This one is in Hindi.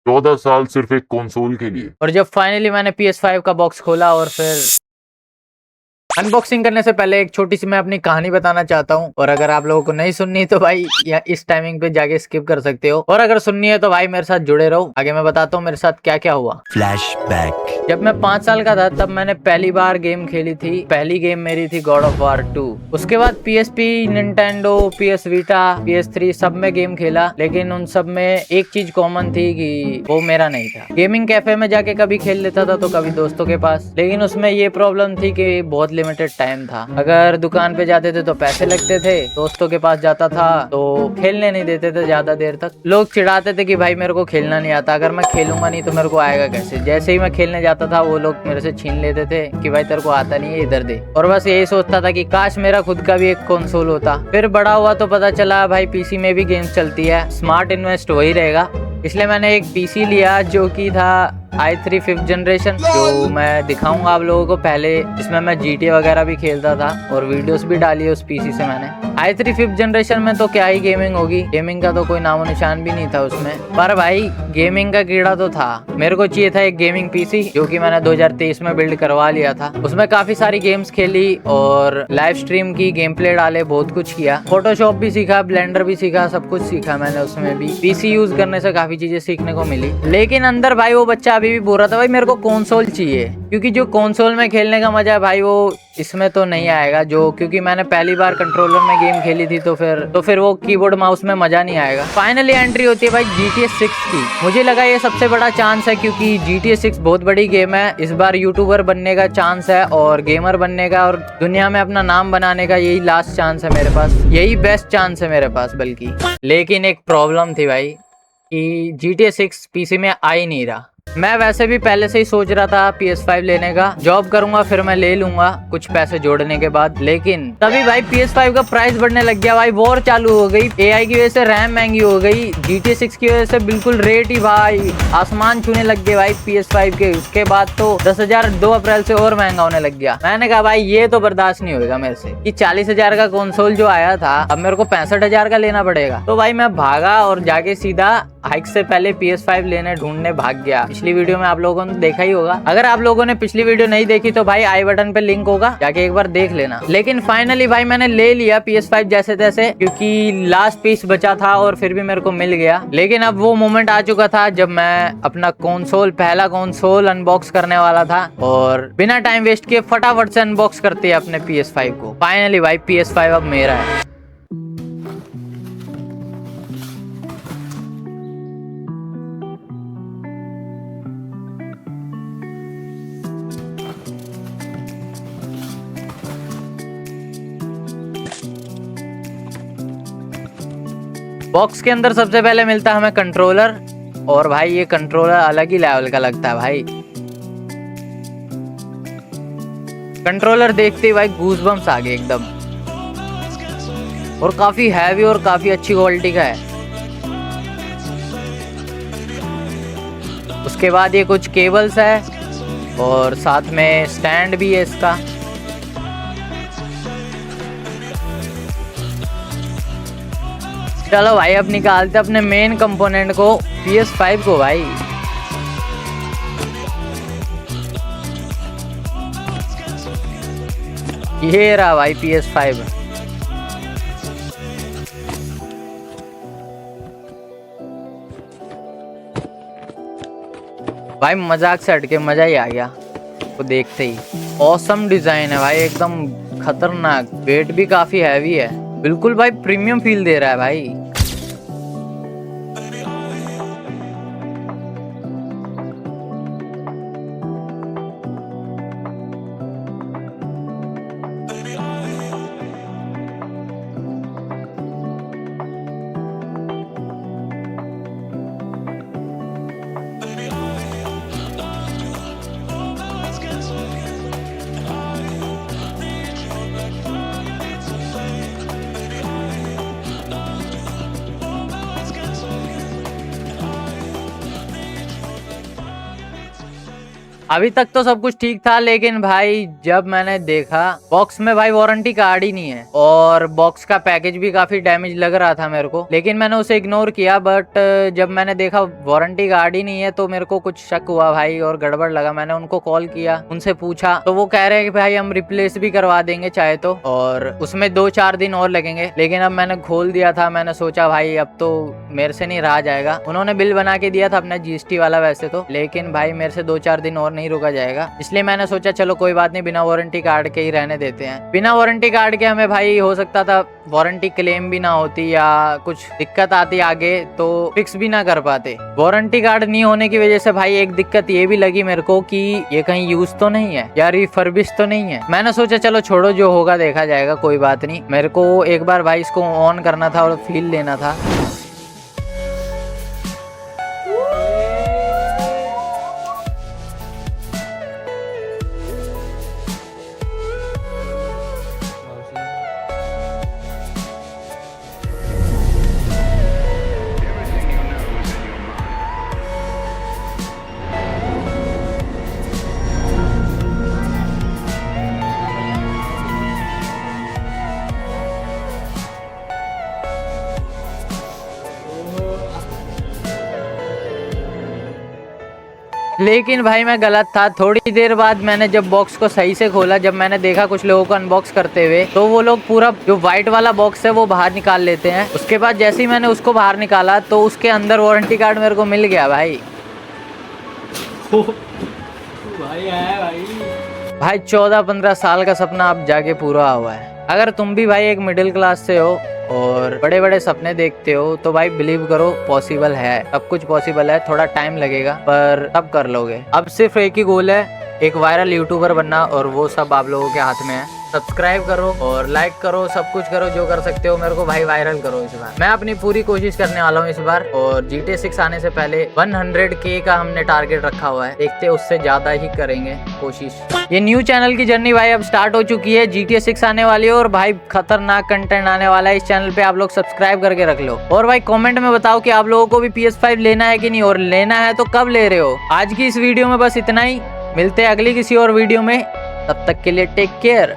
14 साल सिर्फ एक कंसोल के लिए। और जब फाइनली मैंने PS5 का बॉक्स खोला और फिर अनबॉक्सिंग करने से पहले एक छोटी सी मैं अपनी कहानी बताना चाहता हूँ। और अगर आप लोगों को नहीं सुननी तो भाई या इस टाइमिंग पे जाके स्किप कर सकते हो, और अगर सुननी है तो भाई मेरे साथ जुड़े रहो। आगे मैं बताता हूँ मेरे साथ क्या क्या हुआ। फ्लैशबैक। जब मैं 5 साल का था तब मैंने पहली बार गेम खेली थी। पहली गेम मेरी थी गॉड ऑफ वार 2। उसके बाद PSP, Nintendo, PS Vita, PS3 सब में गेम खेला, लेकिन उन सब में एक चीज कॉमन थी कि वो मेरा नहीं था। गेमिंग कैफे में जाके कभी खेल लेता था तो कभी दोस्तों के पास, लेकिन उसमें ये प्रॉब्लम थी कि बहुत लिमिटेड टाइम था। अगर दुकान पे जाते थे तो पैसे लगते थे, दोस्तों के पास जाता था तो खेलने नहीं देते थे ज्यादा देर तक। लोग चिढ़ाते थे कि भाई मेरे को खेलना नहीं आता, अगर मैं खेलूंगा नहीं तो मेरे को आएगा कैसे। जैसे ही मैं खेलने जाता था वो लोग मेरे से छीन लेते थे कि भाई तेरे को आता नहीं है, इधर दे। और बस यही सोचता था कि काश मेरा खुद का भी एक कंसोल होता। फिर बड़ा हुआ तो पता चला भाई पीसी में भी गेम्स चलती है, स्मार्ट इन्वेस्ट वही रहेगा। इसलिए मैंने एक पीसी लिया जो कि था i3 5th जनरेशन, जो मैं दिखाऊंगा आप लोगों को। पहले इसमें मैं GTA वगैरह भी खेलता था और वीडियोस भी डाली है उस पीसी से मैंने। i3 5th जनरेशन में तो क्या ही गेमिंग होगी, गेमिंग का तो कोई नामो निशान भी नहीं था उसमें। पर भाई गेमिंग का कीड़ा तो था। मेरे को चाहिए था एक गेमिंग पीसी, जो कि मैंने 2023 में बिल्ड करवा लिया था। उसमें काफी सारी गेम्स खेली और लाइव स्ट्रीम की, गेम प्ले डाले, बहुत कुछ किया। फोटोशॉप भी सीखा, ब्लेंडर भी सीखा, सब कुछ सीखा मैंने उसमें भी। पीसी यूज करने से काफी चीजें सीखने को मिली। लेकिन अंदर भाई वो बच्चा अभी भी बोल रहा था भाई मेरे को कंसोल चाहिए, क्योंकि जो कंसोल में खेलने का मजा है भाई वो इसमें तो नहीं आएगा। जो क्योंकि मैंने पहली बार कंट्रोलर में गेम खेली थी तो फिर वो कीबोर्ड माउस में मजा नहीं आएगा। फाइनली एंट्री होती है भाई GTA 6 की। मुझे लगा ये सबसे बड़ा चांस है, क्योंकि GTA 6 बहुत बड़ी गेम है। इस बार यूट्यूबर बनने का चांस है और गेमर बनने का और दुनिया में अपना नाम बनाने का यही लास्ट चांस है मेरे पास, यही बेस्ट चांस है मेरे पास बल्कि। लेकिन एक प्रॉब्लम थी भाई कि GTA 6 पीसी में आ ही नहीं रहा। मैं वैसे भी पहले से ही सोच रहा था PS5 लेने का, जॉब करूंगा फिर मैं ले लूंगा कुछ पैसे जोड़ने के बाद। लेकिन तभी भाई PS5 का प्राइस बढ़ने लग गया। भाई वॉर चालू हो गई, AI की वजह से रैम महंगी हो गई, GTA 6 की वजह से बिल्कुल रेट ही भाई आसमान छूने लग गए भाई PS5 के। उसके बाद तो 10,000 2 अप्रैल से और महंगा होने लग गया। मैंने कहा भाई ये तो बर्दाश्त नहीं होगा मेरे से कि 40,000 का कंसोल जो आया था अब मेरे को 65,000 का लेना पड़ेगा। तो भाई मैं भागा और जाके सीधा हाइक से पहले PS5 लेने ढूंढने भाग गया। पिछली वीडियो में आप लोगों ने देखा ही होगा। अगर आप लोगों ने पिछली वीडियो नहीं देखी तो भाई आई बटन पे लिंक होगा, जाके एक बार देख लेना। लेकिन फाइनली भाई मैंने ले लिया PS5 जैसे तैसे, क्योंकि लास्ट पीस बचा था और फिर भी मेरे को मिल गया। लेकिन अब वो मोमेंट आ चुका था जब मैं अपना पहला कंसोल अनबॉक्स करने वाला था, और बिना टाइम वेस्ट किए फटाफट से अनबॉक्स करते हैं अपने PS5 को। फाइनली भाई PS5 अब मेरा है। बॉक्स के अंदर सबसे पहले मिलता है हमें कंट्रोलर, और भाई ये कंट्रोलर अलग ही लेवल का लगता है भाई। कंट्रोलर देखते ही भाई गूज़बम्स आ गए एकदम, और काफी हैवी और काफी अच्छी क्वालिटी का है। उसके बाद ये कुछ केबल्स है और साथ में स्टैंड भी है इसका। चलो भाई अब निकालते अपने मेन कंपोनेंट को, PS5 को भाई। ये रहा भाई PS5। भाई मजाक से हटके मजा ही आ गया वो देखते ही। ऑसम डिजाइन है भाई, एकदम खतरनाक। वेट भी काफी हैवी है, बिल्कुल भाई प्रीमियम फील दे रहा है भाई। अभी तक तो सब कुछ ठीक था, लेकिन भाई जब मैंने देखा बॉक्स में भाई वारंटी कार्ड ही नहीं है और बॉक्स का पैकेज भी काफी डैमेज लग रहा था मेरे को, लेकिन मैंने उसे इग्नोर किया। बट जब मैंने देखा वारंटी कार्ड ही नहीं है तो मेरे को कुछ शक हुआ भाई और गड़बड़ लगा। मैंने उनको कॉल किया, उनसे पूछा तो वो कह रहे हैं कि भाई हम रिप्लेस भी करवा देंगे चाहे तो, और उसमें 2-4 दिन और लगेंगे। लेकिन अब मैंने खोल दिया था, मैंने सोचा भाई अब तो मेरे से नहीं रहा जाएगा। उन्होंने बिल बना के दिया था अपना जीएसटी वाला वैसे तो, लेकिन भाई मेरे से 2-4 दिन और नहीं रुका जाएगा। इसलिए मैंने सोचा चलो कोई बात नहीं, बिना वारंटी कार्ड के ही रहने देते हैं। बिना वारंटी कार्ड के हमें भाई हो सकता था वारंटी क्लेम भी ना होती या कुछ दिक्कत आती आगे तो फिक्स भी ना कर पाते। वारंटी कार्ड नहीं होने की वजह से भाई एक दिक्कत ये भी लगी मेरे को कि ये कहीं यूज तो नहीं है या रिफर्बिश तो नहीं है। मैंने सोचा चलो छोड़ो, जो होगा देखा जाएगा, कोई बात नहीं। मेरे को एक बार भाई इसको ऑन करना था और फील लेना था। लेकिन भाई मैं गलत था। थोड़ी देर बाद मैंने जब बॉक्स को सही से खोला, जब मैंने देखा कुछ लोगों को अनबॉक्स करते हुए, तो वो लोग पूरा जो व्हाइट वाला बॉक्स है वो बाहर निकाल लेते हैं। उसके बाद जैसे ही मैंने उसको बाहर निकाला तो उसके अंदर वारंटी कार्ड मेरे को मिल गया भाई। भाई 14-15 साल का सपना अब जाके पूरा हुआ है। अगर तुम भी भाई एक मिडिल क्लास से हो और बड़े बड़े सपने देखते हो तो भाई बिलीव करो पॉसिबल है, सब कुछ पॉसिबल है। थोड़ा टाइम लगेगा पर तब कर लोगे। अब सिर्फ एक ही गोल है, एक वायरल यूट्यूबर बनना, और वो सब आप लोगों के हाथ में है। सब्सक्राइब करो और लाइक करो, सब कुछ करो जो कर सकते हो। मेरे को भाई वायरल करो इस बार। मैं अपनी पूरी कोशिश करने वाला हूँ इस बार, और GTA 6 आने से पहले 100K का हमने टारगेट रखा हुआ है। देखते हैं उससे ज्यादा ही करेंगे कोशिश। ये न्यू चैनल की जर्नी भाई अब स्टार्ट हो चुकी है। GTA 6 आने वाली है और भाई खतरनाक कंटेंट आने वाला है इस चैनल पे। आप लोग सब्सक्राइब करके रख लो और भाई कमेंट में बताओ कि आप लोगों को भी PS5 लेना है कि नहीं, और लेना है तो कब ले रहे हो। आज की इस वीडियो में बस इतना ही, मिलते हैं अगली किसी और वीडियो में। तब तक के लिए टेक केयर।